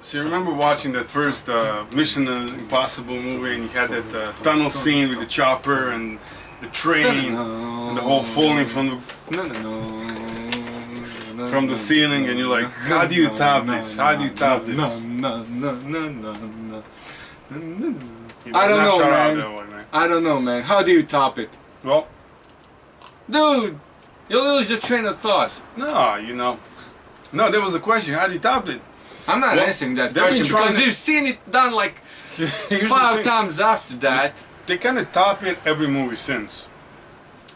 So you remember watching that first Mission Impossible movie, and you had that tunnel scene with the chopper and the train and the whole falling from the ceiling, and you're like, how do you top this? How do you top this? I don't know, man. I don't know, man. How do you top it? Well, dude, you'll lose your train of thought. No, you know. No, there was a question. How do you top it? I'm not answering that question because you've seen it done like 5 times after that. They kind of top it every movie since.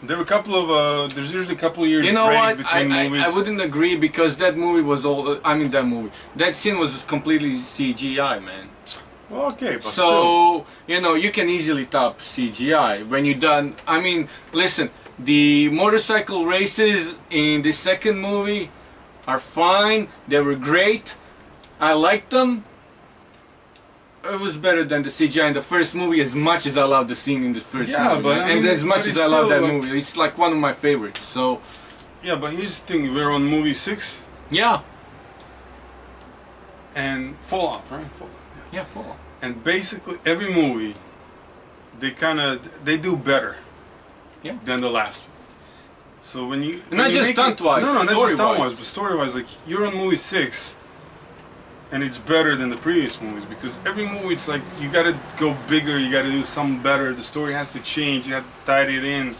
There were a couple of, there's usually a couple of years you know break what? between movies. I wouldn't agree because that movie was all, that scene was completely CGI, man. Well, okay, but so, still. you know, you can easily top CGI when you're done. I mean, listen, the motorcycle races in the second movie are fine. They were great. I liked them. It was better than the CGI in the first movie, as much as I love the scene in the first movie. But and as much as I love that movie, it's like one of my favorites. So, yeah, but here's the thing: we're on movie 6. Yeah. And Fallout, right? Fallout. Yeah, Fallout. And basically every movie, they do better. Yeah. Than the last one. So when you not just stunt-wise, not just stunt-wise, but story-wise, like you're on movie 6. And it's better than the previous movies because every movie it's like you gotta go bigger, you gotta do something better. The story has to change. You have to tie it in.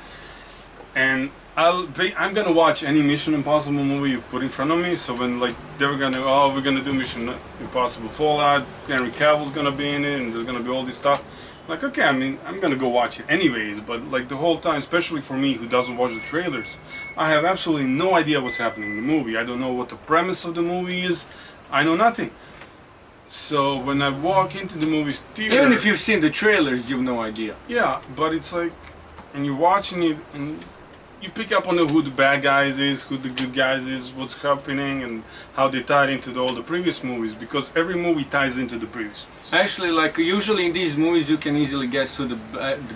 And I'm gonna watch any Mission Impossible movie you put in front of me. So when like we're gonna do Mission Impossible Fallout, Henry Cavill's gonna be in it, and there's gonna be all this stuff. Like okay, I mean I'm gonna go watch it anyways. But like the whole time, especially for me who doesn't watch the trailers, I have absolutely no idea what's happening in the movie. I don't know what the premise of the movie is. I know nothing. So when I walk into the movie theater, even if you've seen the trailers, you have no idea. Yeah, but it's like, and you're watching it, and you pick up on who the bad guys is, who the good guys is, what's happening, and how they tie into all the previous movies. Because every movie ties into the previous ones. Actually, like usually in these movies, you can easily guess who the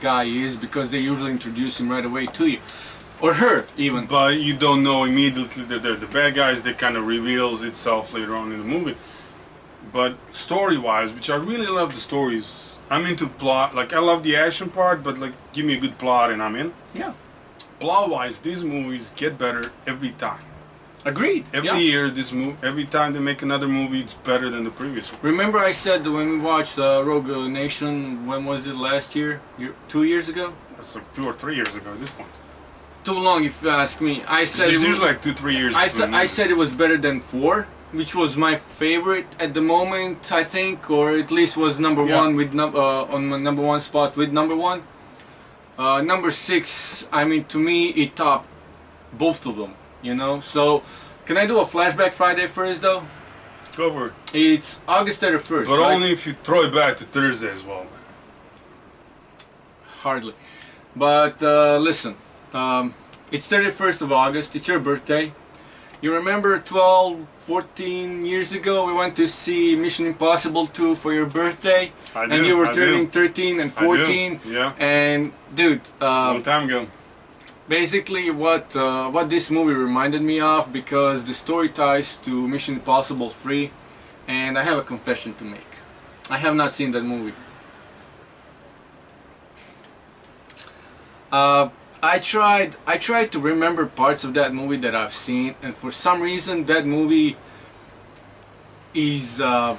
guy is because they usually introduce him right away to you. Or her, even. But you don't know immediately that they're the bad guys. That kind of reveals itself later on in the movie. But story-wise, which I really love the stories. I'm into plot. Like I love the action part, but like give me a good plot and I'm in. Yeah. Plot-wise, these movies get better every time. Agreed. Every year, every time they make another movie, it's better than the previous one. Remember I said when we watched Rogue Nation, when was it, last year? 2 years ago? That's like 2 or 3 years ago at this point. Too long if you ask me. I said it's usually like 2-3 years. I said it was better than 4, which was my favorite at the moment, I think, or at least was number one with on my number 1 spot with number 1. Number 6, I mean, to me, it topped both of them, you know. So, can I do a flashback Friday first, though? Go for it. It's August 31st. But right? only if you throw it back to Thursday as well, man. Hardly. But listen, it's 31st of August. It's your birthday. You remember 12, 14 years ago we went to see Mission Impossible 2 for your birthday? I do, and you were turning 13 and 14. Yeah. And dude, long time ago. Basically what this movie reminded me of, because the story ties to Mission Impossible 3, and I have a confession to make. I have not seen that movie. I tried to remember parts of that movie that I've seen, and for some reason that movie is the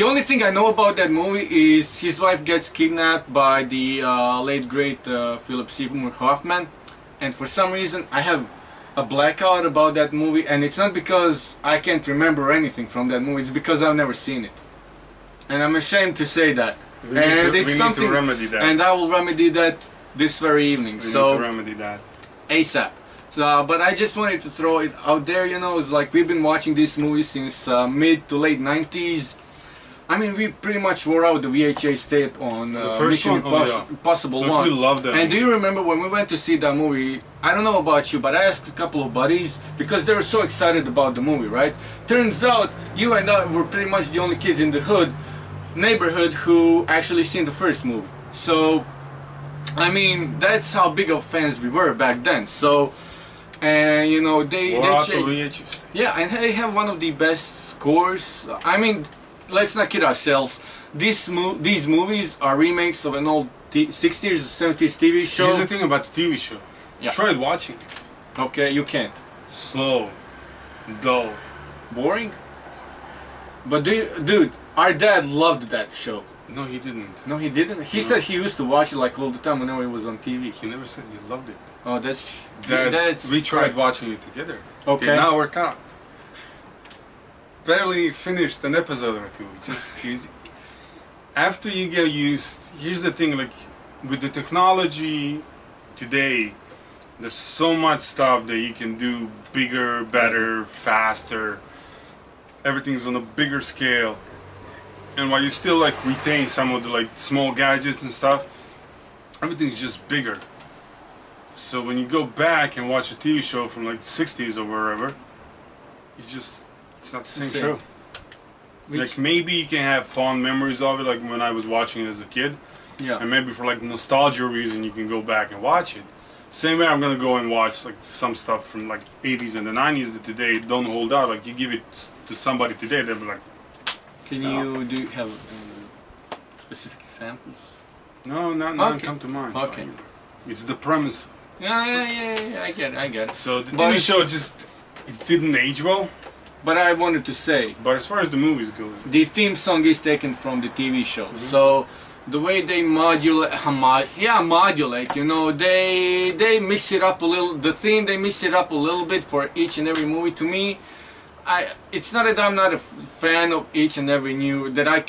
only thing I know about that movie is his wife gets kidnapped by the late great Philip Seymour Hoffman, and for some reason I have a blackout about that movie, and it's not because I can't remember anything from that movie, it's because I've never seen it, and I'm ashamed to say that. We need to remedy that. And I will remedy that this very evening. We need to remedy that ASAP. So, but I just wanted to throw it out there, you know. It's like we've been watching this movie since mid to late 90s. I mean, we pretty much wore out the VHS tape on Mission Impossible 1. We love that and movie. do you remember when we went to see that movie? I don't know about you, but I asked a couple of buddies because they were so excited about the movie, right? Turns out you and I were pretty much the only kids in the neighborhood who actually seen the first movie. So, I mean, that's how big of fans we were back then. So, and you know, they VHS. yeah, and they have one of the best scores. I mean, let's not kid ourselves. These movies are remakes of an old 60s or 70s TV show. Here's the thing about the TV show. Yeah. Try watching it. Okay, you can't. Slow, dull. Boring? But dude, our dad loved that show. No, he didn't. No, he didn't. He said he used to watch it like all the time whenever it was on TV. He never said he loved it. Oh, that's We tried watching it together. Okay. Did not work out. Barely finished an episode or two. After you get used, here's the thing, like with the technology today, there's so much stuff that you can do bigger, better, faster. Everything's on a bigger scale. And while you still like retain some of the like small gadgets and stuff, everything's just bigger. So when you go back and watch a TV show from like the 60s or wherever, it's not the same show. Like maybe you can have fond memories of it, like when I was watching it as a kid. Yeah. And maybe for like nostalgia reason you can go back and watch it. Same way I'm gonna go and watch like some stuff from like 80s and the 90s that today don't hold out. Like you give it to somebody today, they'll be like, can you have specific examples? no, none come to mind. Okay. It's the premise. Yeah, I get it. So the TV show it didn't age well. But I wanted to say, But as far as the movies go, the theme song is taken from the TV show. So the way they modulate, you know, they mix it up a little. The theme, they mix it up a little bit for each and every movie. To me, it's not that I'm not a fan of each and every new, that I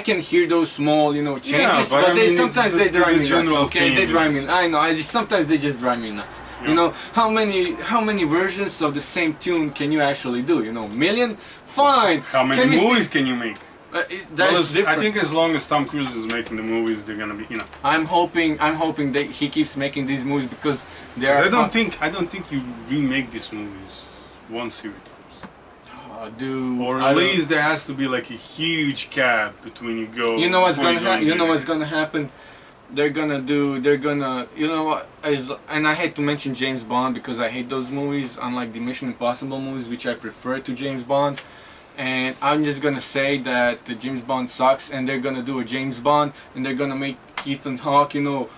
can hear those small, you know, changes, but I mean, sometimes they drive me nuts. Okay, they drive me. is- I know. Sometimes they just drive me nuts. Yeah. You know, how many versions of the same tune can you actually do? You know, million? Fine. how many movies can you make? That's different. I think as long as Tom Cruise is making the movies, they're gonna be, you know. I'm hoping that he keeps making these movies because they are. I don't think you remake these movies once you returns. Dude, Or at least there has to be like a huge gap between you go. You know what's before gonna go happen? You know and what's gonna happen? They're gonna, you know what? And I hate to mention James Bond because I hate those movies, unlike the Mission Impossible movies, which I prefer to James Bond. And I'm just gonna say that the James Bond sucks, and they're gonna do a James Bond, and they're gonna make Ethan Hawke, you know,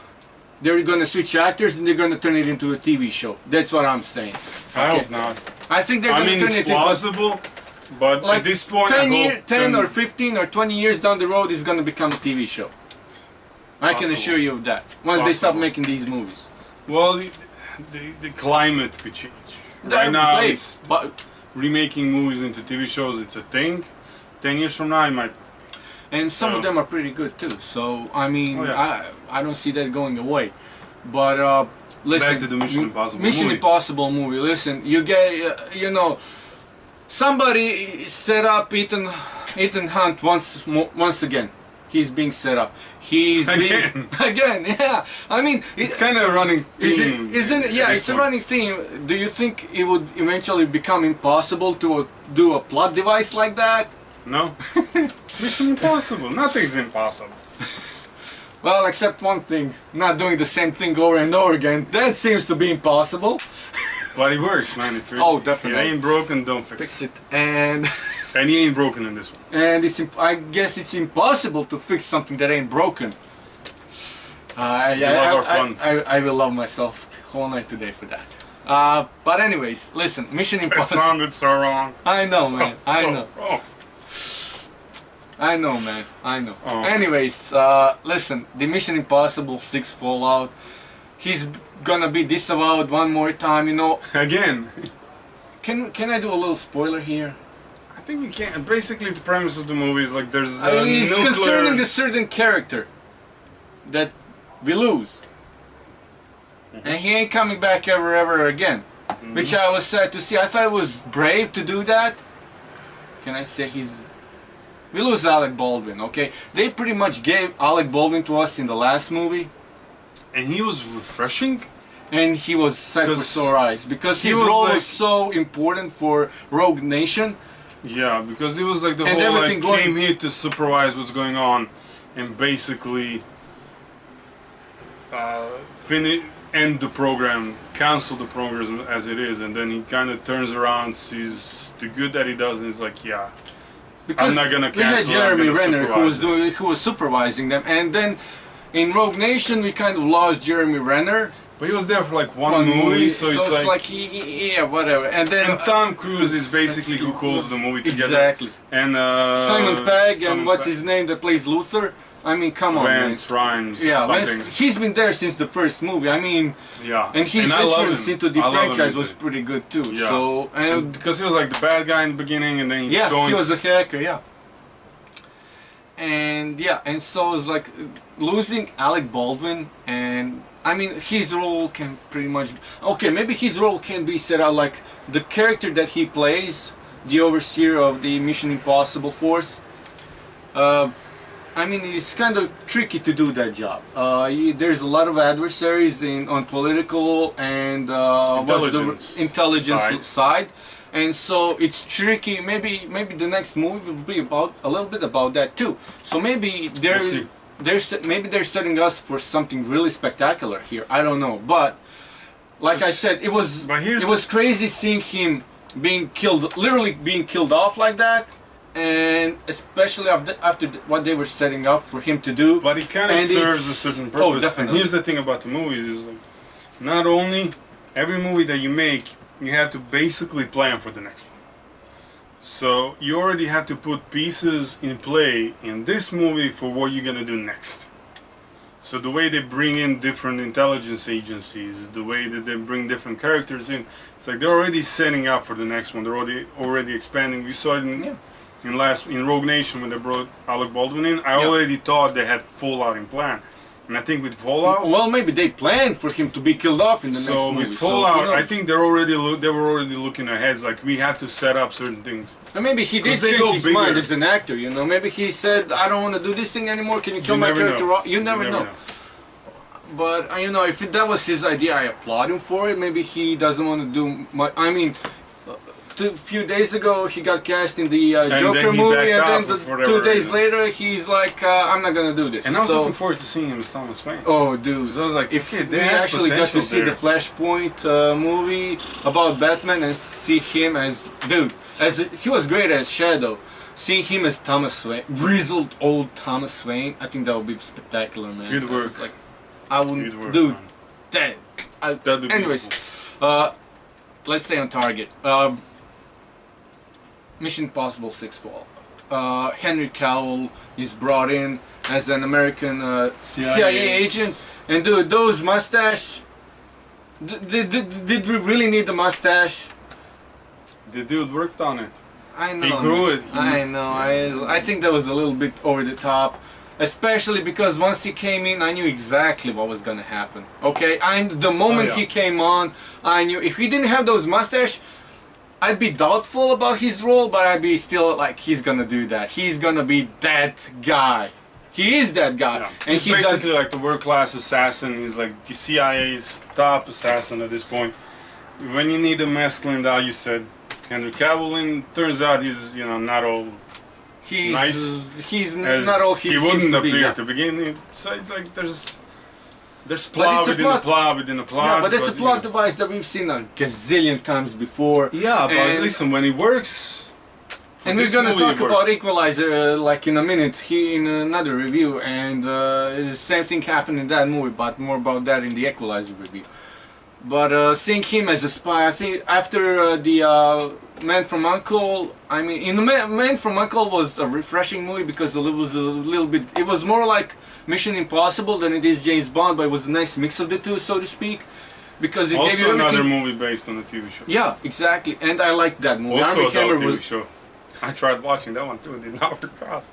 they're gonna switch actors, and they're gonna turn it into a TV show. That's what I'm saying. I hope not. I think they're gonna turn it's it into. plausible, but Like at this point, 10 or 15 or 20 years down the road, it's going to become a TV show. I can Possible. assure you of that. Once they stop Possible. making these movies. Well, the climate could change. Right now, Hey, it's but remaking movies into TV shows. It's a thing. 10 years from now, it might. and some of them are pretty good too. So I mean, Oh, yeah. I don't see that going away. But listen, Back to the Mission Impossible Mission movie. Impossible movie. Listen, you get you know, somebody set up Ethan Hunt once again. He's being set up. He's Again. again. Yeah. I mean, It's kind of a running theme. Isn't it? Yeah, at this it's a point. running theme. Do you think it would eventually become impossible to do a plot device like that? No. Mission Impossible. Nothing's impossible. Well, except one thing, not doing the same thing over and over again. That seems to be impossible. But it works, man. If Oh, definitely. If it ain't broken, don't fix Fix it. it, and he ain't broken in this one. I guess it's impossible to fix something that ain't broken. love our fun. I will love myself the whole night today for that. But anyways, listen, Mission It Impossible. sounded so wrong. I know, man. I So know. wrong. I know, man. I know. Oh. Anyways, listen, the Mission Impossible 6 Fallout, he's gonna be disavowed one more time, you know. Again. Can I do a little spoiler here? I think you can. Basically, the premise of the movie is like there's a It's nuclear. concerning a certain character that we lose. And he ain't coming back ever again. Which I was sad to see. I thought it was brave to do that. Can I say we lose Alec Baldwin, okay? They pretty much gave Alec Baldwin to us in the last movie. And he was refreshing. And he was set for sore eyes because he his was role like- was so important for Rogue Nation. Yeah, because it was like the And whole everything like going- came here to supervise what's going on, and basically end the program, cancel the program as it is, and then he kind of turns around, sees the good that he does, and he's like, yeah, because I'm not gonna we had cancel, Jeremy I'm gonna Renner supervise it. who was supervising them, and then in Rogue Nation we kind of lost Jeremy Renner. But he was there for like one movie, so it's like yeah, whatever. And then and Tom Cruise is basically who calls the movie together. Exactly. And Simon Pegg and Simon what's Pegg. his name that plays Luther? I mean, come on, man. Vance Rhymes, Yeah, something. he's been there since the first movie. I mean, Yeah. and his I love entrance him. into the I love him franchise was too. pretty good too. Yeah. So and Because he was like the bad guy in the beginning, and then he yeah, joins. he was a hacker. Yeah. And yeah, and so it's like losing Alec Baldwin, and I mean his role can pretty much okay. Maybe his role can be set out like the character that he plays, the overseer of the Mission Impossible force. I mean, it's kind of tricky to do that job. There's a lot of adversaries on political and intelligence side, and so it's tricky. Maybe the next movie will be about a little bit about that too. So maybe they're setting us for something really spectacular here. I don't know, but like I said, it was crazy seeing him being killed, literally being killed off like that. And especially after what they were setting up for him to do. But it kind of serves a certain purpose. Oh, definitely. And here's the thing about the movies is like, not only every movie that you make, you have to basically plan for the next one. So you already have to put pieces in play in this movie for what you're gonna do next. So the way they bring in different intelligence agencies, the way that they bring different characters in, it's like they're already setting up for the next one. They're already expanding. We saw it in Rogue Nation when they brought Alec Baldwin in. I already thought they had Fallout in plan, and I think with Fallout, well, maybe they planned for him to be killed off in the next movie. So with Fallout, I think they were already looking ahead. Like we have to set up certain things. And maybe he did change his mind as an actor. You know, maybe he said, "I don't want to do this thing anymore. Can you kill my character off?" You never know. But you know, if that was his idea, I applaud him for it. Maybe he doesn't want to do much. I mean. A few days ago he got cast in the Joker movie, and then 2 days later he's like, I'm not gonna do this. And I was looking forward to seeing him as Thomas Wayne. Oh dude, so I was like, if we actually got to see the Flashpoint movie about Batman and see him as he was great as Shadow, seeing him as Thomas Wayne, grizzled old Thomas Wayne, I think that would be spectacular, man. Good work. Like, I wouldn't, dude. That'd be anyways, let's stay on target. Mission Impossible 6 Fallout. Henry Cavill is brought in as an American CIA agent, and dude, those mustache. Did we really need the mustache? The dude worked on it. I know. He grew it. I know. I think that was a little bit over the top, especially because once he came in, I knew exactly what was gonna happen. Okay, the moment he came on, I knew if he didn't have those mustache, I'd be doubtful about his role, but I'd be still like, he's gonna do that. He's gonna be that guy. He is that guy. Yeah. And he's basically like the world-class assassin. He's like the CIA's top assassin at this point. When you need a masculine out, you said Henry Cavill, and turns out he's, you know, not all nice. He's not all he wouldn't appear at the beginning. So it's like there's plot within a plot within a plot. Yeah, but it's a plot device that we've seen a gazillion times before. Yeah, but listen, when it works. And we're gonna talk about Equalizer like in a minute here in another review, and the same thing happened in that movie, but more about that in the Equalizer review. But seeing him as a spy, I think after the Man from U.N.C.L.E., I mean, in the Man from U.N.C.L.E. was a refreshing movie because it was a little bit, it was more like Mission Impossible than it is James Bond, but it was a nice mix of the two, so to speak. Because it gave you everything. Also another movie based on a TV show. Yeah, exactly, and I liked that movie. Also a TV show. I tried watching that one too, did not work out.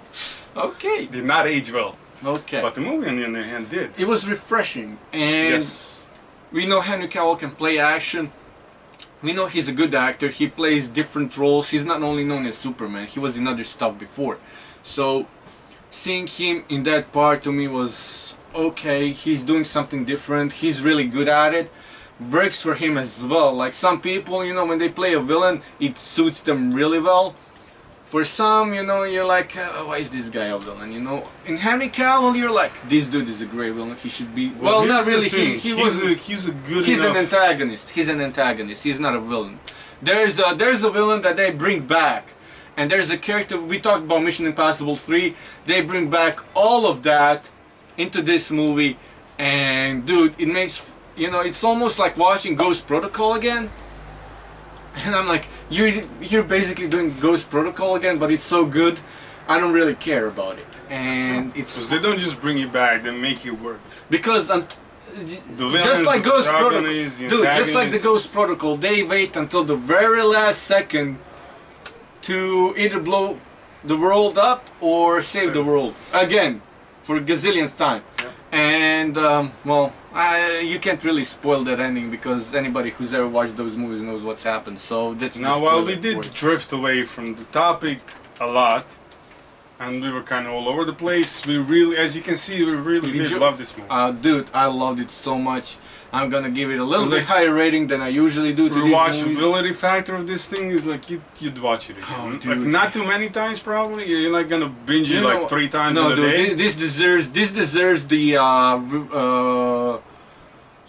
Okay. Did not age well. Okay. But the movie on the other hand did. It was refreshing, and we know Henry Cavill can play action. We know he's a good actor. He plays different roles. He's not only known as Superman, he was in other stuff before. So seeing him in that part to me was okay, he's doing something different. He's really good at it. Works for him as well. Like some people, you know, when they play a villain, it suits them really well. For some, you know, you're like, why is this guy a villain, you know? In Henry Cavill, you're like, this dude is a great villain, he should be... Well, not really, he's an antagonist, he's an antagonist, he's not a villain. There's a villain that they bring back, and there's a character, we talked about Mission Impossible 3, they bring back all of that into this movie, and dude, it makes, you know, it's almost like watching Ghost Protocol again. And I'm like, you're basically doing Ghost Protocol again, but it's so good, I don't really care about it. And it's... Because they don't just bring it back, they make it work. Because just like Ghost Protocol, dude, just like the Ghost Protocol, they wait until the very last second to either blow the world up or save the world again for a gazillionth time. Yep. And well, you can't really spoil that ending because anybody who's ever watched those movies knows what's happened. So that's now. While we did drift away from the topic a lot, and we were kind of all over the place, we really, as you can see, we really did love this movie. Dude, I loved it so much. I'm gonna give it a little bit higher rating than I usually do to these movies. The rewatchability factor of this thing is like you'd watch it again. Oh, like not too many times probably. You're not gonna binge it like 3 times in a day. This deserves the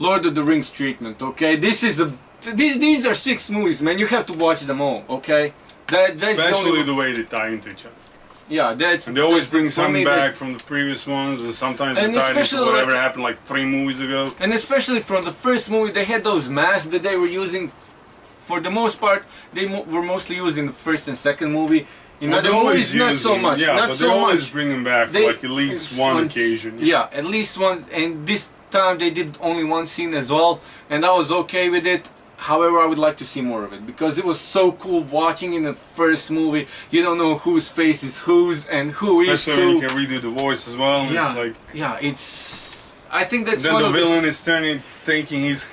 Lord of the Rings treatment. Okay, these are 6 movies, man. You have to watch them all. Okay, that's especially the way they tie into each other. Yeah, and they always bring something back from the previous ones, and sometimes they tie into whatever happened like 3 movies ago. And especially from the first movie, they had those masks that they were using. For the most part, they were mostly used in the first and second movie. In other movies, not so much. Yeah, not but so they always much. bring them back for like at least one occasion. Yeah, at least one. And this time they did only one scene as well, and I was okay with it. However, I would like to see more of it because it was so cool watching in the first movie. You don't know whose face is whose and who is who. Especially when you can redo the voice as well. Yeah, it's like, yeah, it's. I think that's then one the of villain is thinking he's.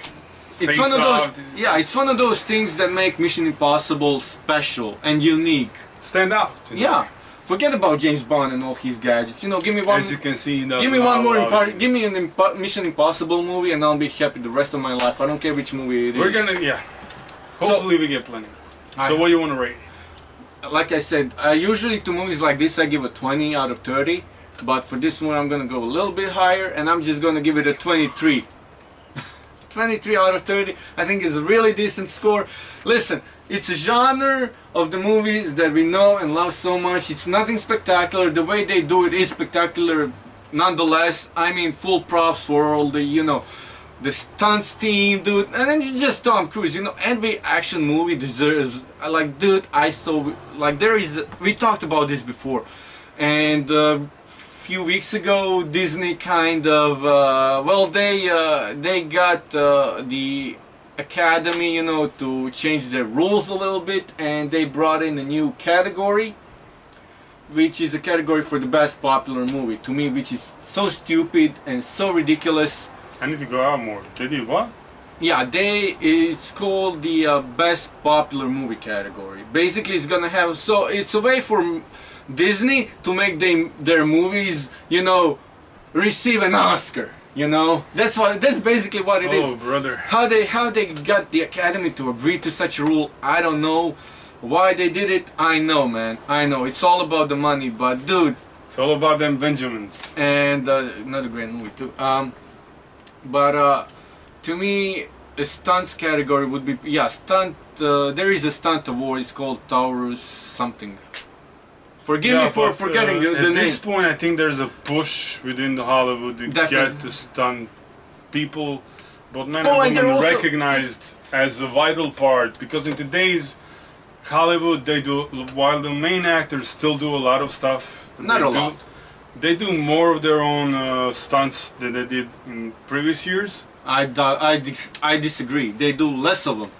It's one of those. Yeah, it's one of those things that make Mission Impossible special and unique. Stand out. Yeah. Forget about James Bond and all his gadgets. You know, give me one. As you can see, give me one more. Give me an Mission Impossible movie, and I'll be happy the rest of my life. I don't care which movie it is. We're gonna, yeah. Hopefully, we get plenty. So, what do you want to rate it? Like I said, usually to movies like this, I give a 20 out of 30. But for this one, I'm gonna go a little bit higher, and I'm just gonna give it a 23. 23 out of 30. I think is a really decent score. Listen. It's a genre of the movies that we know and love so much. It's nothing spectacular. The way they do it is spectacular nonetheless. I mean, full props for all the, you know, the stunts team, dude. And then it's just Tom Cruise, you know. Every action movie deserves, like, dude, we talked about this before. And a few weeks ago, Disney kind of, they got the Academy, you know, to change their rules a little bit, and they brought in a new category, which is a category for the best popular movie, to me, which is so stupid and so ridiculous. I need to go out more. They did what? Yeah, it's called the best popular movie category. Basically, it's gonna have, so it's a way for Disney to make their movies, you know, receive an Oscar. You know, that's basically what it is. Oh, brother. How they got the Academy to agree to such a rule, I don't know. Why they did it, I know, man. I know. It's all about the money, but dude. It's all about them Benjamins. And another great movie too. To me, a stunts category would be, yeah, stunt. There is a stunt award. It's called Taurus something. Forgive me for forgetting the name. At this point, I think there's a push within the Hollywood to get to stunt people, but men and women recognized as a vital part, because in today's Hollywood, they do, while the main actors still do a lot of stuff. Not a lot. They do more of their own stunts than they did in previous years. I disagree. They do less of them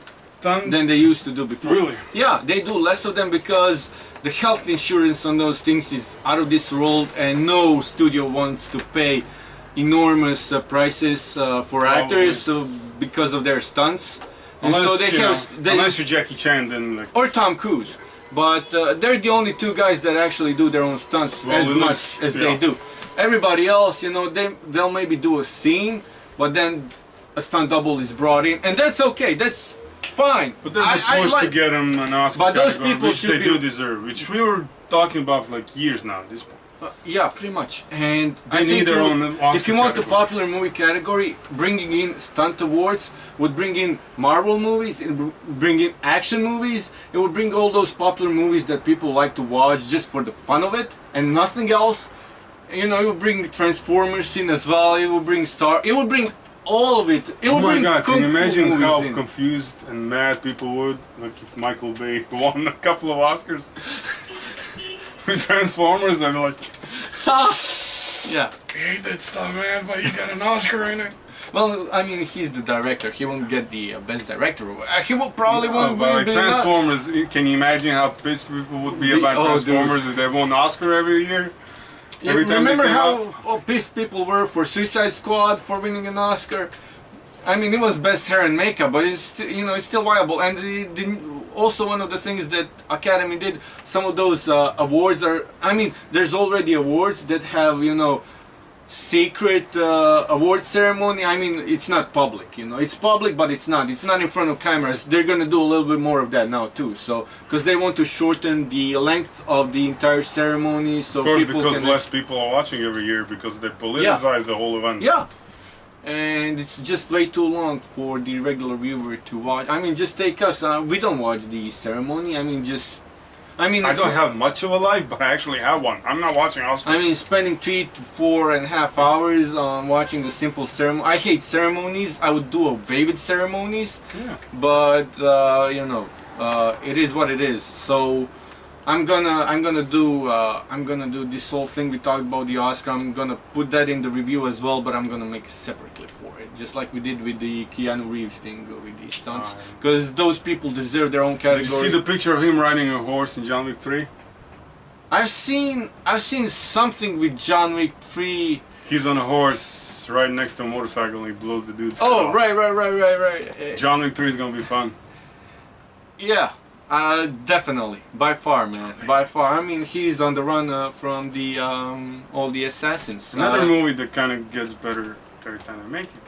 than they used to do before. Really? Yeah, they do less of them because the health insurance on those things is out of this world, and no studio wants to pay enormous prices for actors because of their stunts. And unless, so unless you're Jackie Chan, then like, or Tom Cruise. But they're the only 2 guys that actually do their own stunts as much as they do. Everybody else, you know, they'll maybe do a scene, but then a stunt double is brought in, and that's okay. That's fine. But there's a push to get them an Oscar, but those people which they do deserve, which we were talking about for like years now at this point. Yeah, pretty much. And They need their own Oscar if you want the category. popular movie category, bringing in stunt awards would bring in Marvel movies, it would bring in action movies, it would bring all those popular movies that people like to watch just for the fun of it and nothing else. You know, it would bring Transformers in as well, it would bring it would bring all of it. It Oh would my bring god, Kung can you Fu imagine movies how in. confused and mad people would, like if Michael Bay won a couple of Oscars with Transformers, they'd be like, Yeah. I hate that stuff, man, but you got an Oscar in it. Well, I mean, he's the director. He won't get the best director award. He will probably Oh, won't but like be Transformers, can you imagine how pissed people would be about Oh, Transformers if they won an Oscar every year? Yeah, Every time they remember came how pissed people were for Suicide Squad for winning an Oscar? I mean, it was best hair and makeup, but it's you know, it's still viable. And it didn't, also one of the things that Academy did, some of those awards are. I mean, there's already awards that have, you know, secret award ceremony. I mean, it's not public, you know, it's public, but it's not in front of cameras. They're gonna do a little bit more of that now too, so because they want to shorten the length of the entire ceremony, so Of course, people because can less people are watching every year because they politicize the whole event. yeah, and it's just way too long for the regular viewer to watch. I mean, just take us, we don't watch the ceremony. I mean, I don't have much of a life, but I actually have one. I'm not watching Oscars. I mean, spending 3 to 4.5 hours on watching the simple ceremony. I hate ceremonies. I would do away with ceremonies. Yeah. But you know, it is what it is. So I'm gonna do this whole thing we talked about the Oscar. I'm gonna put that in the review as well, but I'm gonna make it separately for it, just like we did with the Keanu Reeves thing with the stunts, because those people deserve their own category. Did you see the picture of him riding a horse in John Wick 3? I've seen something with John Wick 3. He's on a horse right next to a motorcycle and he blows the dude's head Oh, off. right. John Wick 3 is gonna be fun. Yeah, definitely, by far, man, by far. I mean, he's on the run from the all the assassins. Another movie that kind of gets better every time they make it.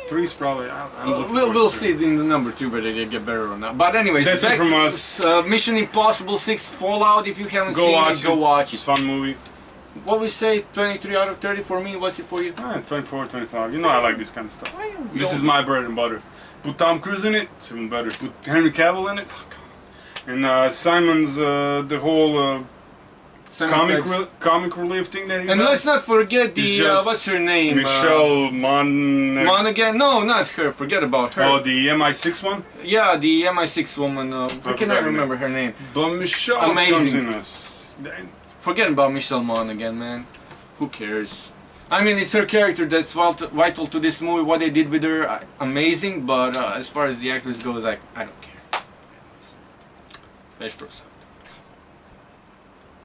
3's probably. I'm looking forward We'll to see it. in the number 2 whether they get better or not. But anyways, That's it back from to us. Mission Impossible 6 Fallout. If you haven't Go seen watch it, go watch It's it. a fun movie. What we say, 23 out of 30 for me. What's it for you? 24, 25. You know I like this kind of stuff. We This all- is my bread and butter. Put Tom Cruise in it, it's even better. Put Henry Cavill in it, oh, God. And Simon's the whole Simon Pegg's. comic relief thing that he And does. let's not forget It's the just what's her name? Michelle Monaghan? No, not her. Forget about her. Oh, the MI6 one? Yeah, the MI6 woman. I forgot cannot her name. remember her name. But Michelle Amazing. comes in us. Forget about Michelle Monaghan, man. Who cares? I mean, it's her character that's vital to this movie. What they did with her, amazing. But as far as the actress goes, I don't care. Beijo, professor.